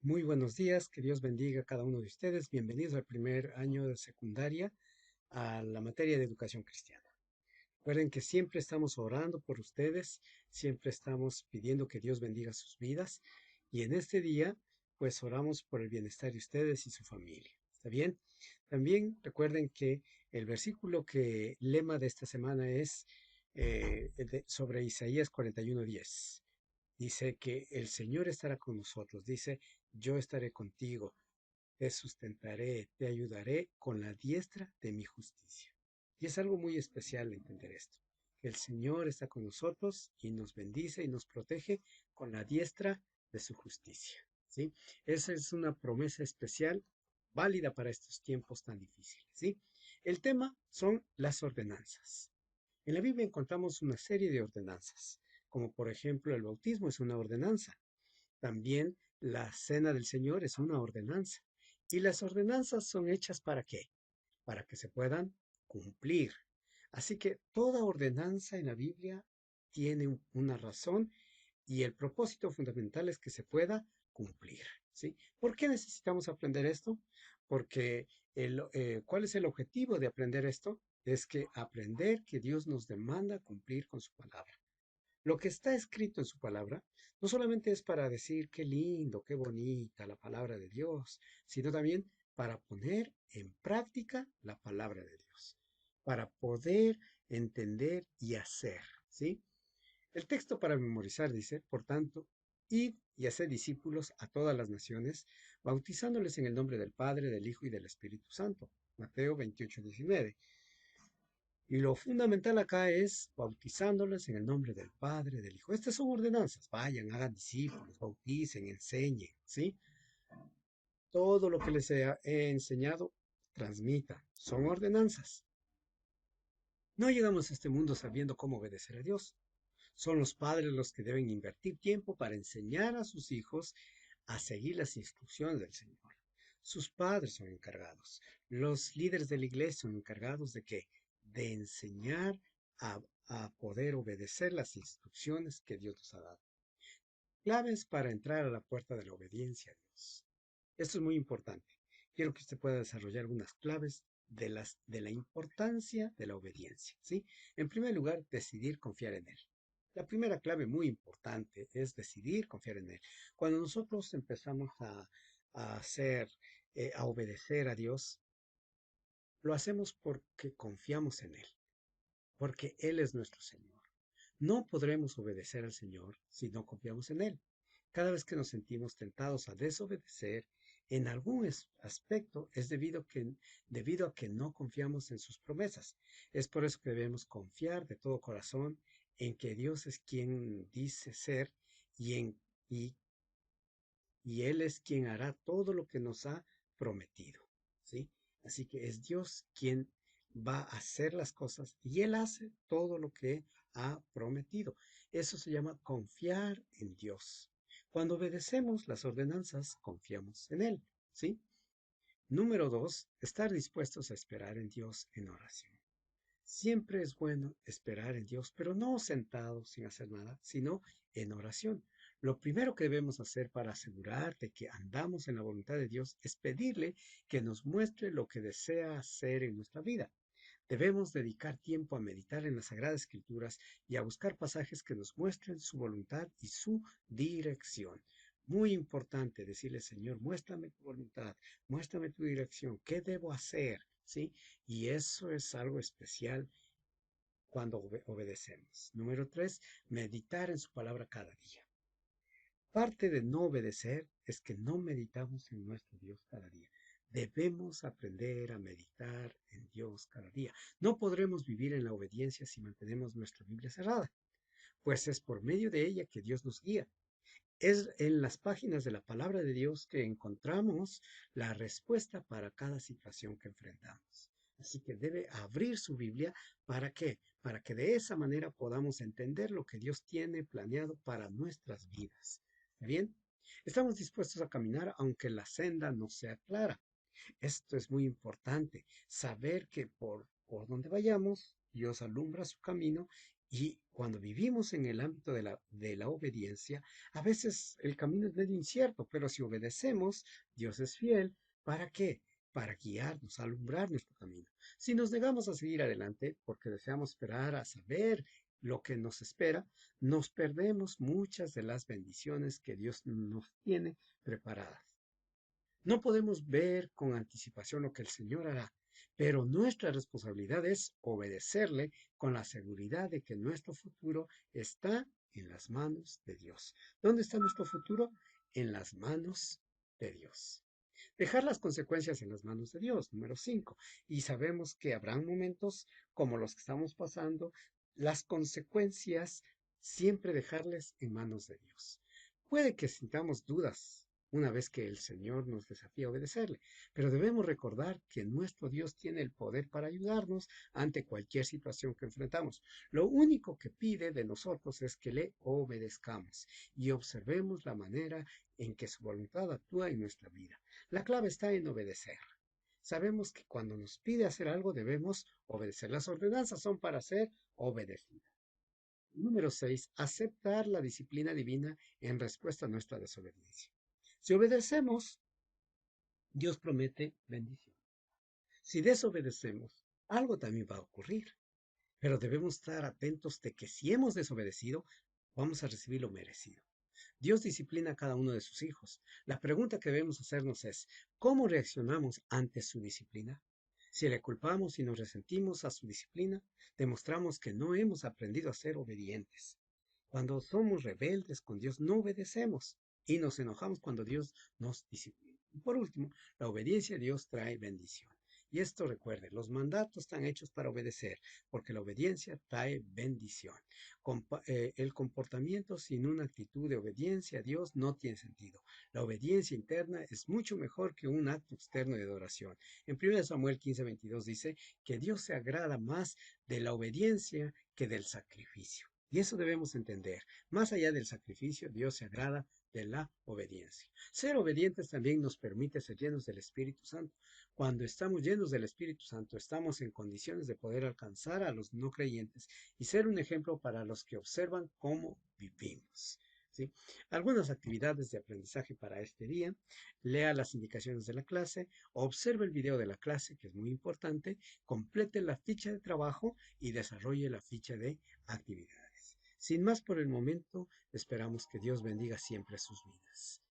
Muy buenos días, que Dios bendiga a cada uno de ustedes. Bienvenidos al primer año de secundaria a la materia de educación cristiana. Recuerden que siempre estamos orando por ustedes, siempre estamos pidiendo que Dios bendiga sus vidas y en este día pues oramos por el bienestar de ustedes y su familia. ¿Está bien? También recuerden que el versículo que lema de esta semana es sobre Isaías 41:10. Dice que el Señor estará con nosotros. Dice, yo estaré contigo, te sustentaré, te ayudaré con la diestra de mi justicia. Y es algo muy especial entender esto, que el Señor está con nosotros y nos bendice y nos protege con la diestra de su justicia. ¿Sí? Esa es una promesa especial, válida para estos tiempos tan difíciles. ¿Sí? El tema son las ordenanzas. En la Biblia encontramos una serie de ordenanzas, como por ejemplo el bautismo es una ordenanza. También la cena del Señor es una ordenanza. Y las ordenanzas son hechas ¿para qué? Para que se puedan cumplir. Así que toda ordenanza en la Biblia tiene una razón y el propósito fundamental es que se pueda cumplir. ¿Sí? ¿Por qué necesitamos aprender esto? Porque ¿cuál es el objetivo de aprender esto? Es que aprender que Dios nos demanda cumplir con su palabra. Lo que está escrito en su palabra no solamente es para decir qué lindo, qué bonita la palabra de Dios, sino también para poner en práctica la palabra de Dios, para poder entender y hacer, ¿sí? El texto para memorizar dice, por tanto, id y haced discípulos a todas las naciones, bautizándoles en el nombre del Padre, del Hijo y del Espíritu Santo. Mateo 28:19. Y lo fundamental acá es bautizándoles en el nombre del Padre, del Hijo. Estas son ordenanzas. Vayan, hagan discípulos, bauticen, enseñen, ¿sí? Todo lo que les he enseñado, transmita. Son ordenanzas. No llegamos a este mundo sabiendo cómo obedecer a Dios. Son los padres los que deben invertir tiempo para enseñar a sus hijos a seguir las instrucciones del Señor. Sus padres son encargados. Los líderes de la iglesia son encargados de qué? De enseñar a, a poder obedecer las instrucciones que Dios nos ha dado. Claves para entrar a la puerta de la obediencia a Dios. Esto es muy importante. Quiero que usted pueda desarrollar algunas claves de la importancia de la obediencia, ¿sí? En primer lugar, decidir confiar en Él. La primera clave muy importante es decidir confiar en Él. Cuando nosotros empezamos a hacer, a obedecer a Dios, lo hacemos porque confiamos en Él, porque Él es nuestro Señor. No podremos obedecer al Señor si no confiamos en Él. Cada vez que nos sentimos tentados a desobedecer en algún aspecto es debido a que no confiamos en sus promesas. Es por eso que debemos confiar de todo corazón en que Dios es quien dice ser y, en, y, y Él es quien hará todo lo que nos ha prometido. ¿Sí? Así que es Dios quien va a hacer las cosas y Él hace todo lo que ha prometido. Eso se llama confiar en Dios. Cuando obedecemos las ordenanzas, confiamos en Él. ¿Sí? Número dos, estar dispuestos a esperar en Dios en oración. Siempre es bueno esperar en Dios, pero no sentados sin hacer nada, sino en oración. Lo primero que debemos hacer para asegurar de que andamos en la voluntad de Dios es pedirle que nos muestre lo que desea hacer en nuestra vida. Debemos dedicar tiempo a meditar en las Sagradas Escrituras y a buscar pasajes que nos muestren su voluntad y su dirección. Muy importante decirle, Señor, muéstrame tu voluntad, muéstrame tu dirección, ¿qué debo hacer? ¿Sí? Y eso es algo especial cuando obedecemos. Número tres, meditar en su palabra cada día. Parte de no obedecer es que no meditamos en nuestro Dios cada día. Debemos aprender a meditar en Dios cada día. No podremos vivir en la obediencia si mantenemos nuestra Biblia cerrada, pues es por medio de ella que Dios nos guía. Es en las páginas de la palabra de Dios que encontramos la respuesta para cada situación que enfrentamos. Así que debe abrir su Biblia. ¿Para qué? Para que de esa manera podamos entender lo que Dios tiene planeado para nuestras vidas. ¿Está bien? Estamos dispuestos a caminar aunque la senda no sea clara. Esto es muy importante, saber que por donde vayamos, Dios alumbra su camino Y cuando vivimos en el ámbito de la obediencia, a veces el camino es medio incierto, pero si obedecemos, Dios es fiel. ¿Para qué? Para guiarnos, alumbrar nuestro camino. Si nos negamos a seguir adelante porque deseamos esperar a saber lo que nos espera, nos perdemos muchas de las bendiciones que Dios nos tiene preparadas. No podemos ver con anticipación lo que el Señor hará, pero nuestra responsabilidad es obedecerle con la seguridad de que nuestro futuro está en las manos de Dios. ¿Dónde está nuestro futuro? En las manos de Dios. Dejar las consecuencias en las manos de Dios, número 5. Y sabemos que habrán momentos como los que estamos pasando, las consecuencias siempre dejarles en manos de Dios. Puede que sintamos dudas una vez que el Señor nos desafía a obedecerle, pero debemos recordar que nuestro Dios tiene el poder para ayudarnos ante cualquier situación que enfrentamos. Lo único que pide de nosotros es que le obedezcamos y observemos la manera en que su voluntad actúa en nuestra vida. La clave está en obedecer. Sabemos que cuando nos pide hacer algo debemos obedecer. Las ordenanzas son para ser obedecidas. Número 6. Aceptar la disciplina divina en respuesta a nuestra desobediencia. Si obedecemos, Dios promete bendición. Si desobedecemos, algo también va a ocurrir. Pero debemos estar atentos de que si hemos desobedecido, vamos a recibir lo merecido. Dios disciplina a cada uno de sus hijos. La pregunta que debemos hacernos es, ¿cómo reaccionamos ante su disciplina? Si le culpamos y nos resentimos a su disciplina, demostramos que no hemos aprendido a ser obedientes. Cuando somos rebeldes con Dios, no obedecemos y nos enojamos cuando Dios nos disciplina. Y por último, la obediencia a Dios trae bendición. Y esto recuerde, los mandatos están hechos para obedecer, porque la obediencia trae bendición. El comportamiento sin una actitud de obediencia a Dios no tiene sentido. La obediencia interna es mucho mejor que un acto externo de adoración. En 1 Samuel 15:22 dice que Dios se agrada más de la obediencia que del sacrificio. Y eso debemos entender. Más allá del sacrificio, Dios se agrada de la obediencia. Ser obedientes también nos permite ser llenos del Espíritu Santo. Cuando estamos llenos del Espíritu Santo, estamos en condiciones de poder alcanzar a los no creyentes y ser un ejemplo para los que observan cómo vivimos. ¿Sí? Algunas actividades de aprendizaje para este día. Lea las indicaciones de la clase, observe el video de la clase, que es muy importante, complete la ficha de trabajo y desarrolle la ficha de actividades. Sin más por el momento, esperamos que Dios bendiga siempre sus vidas.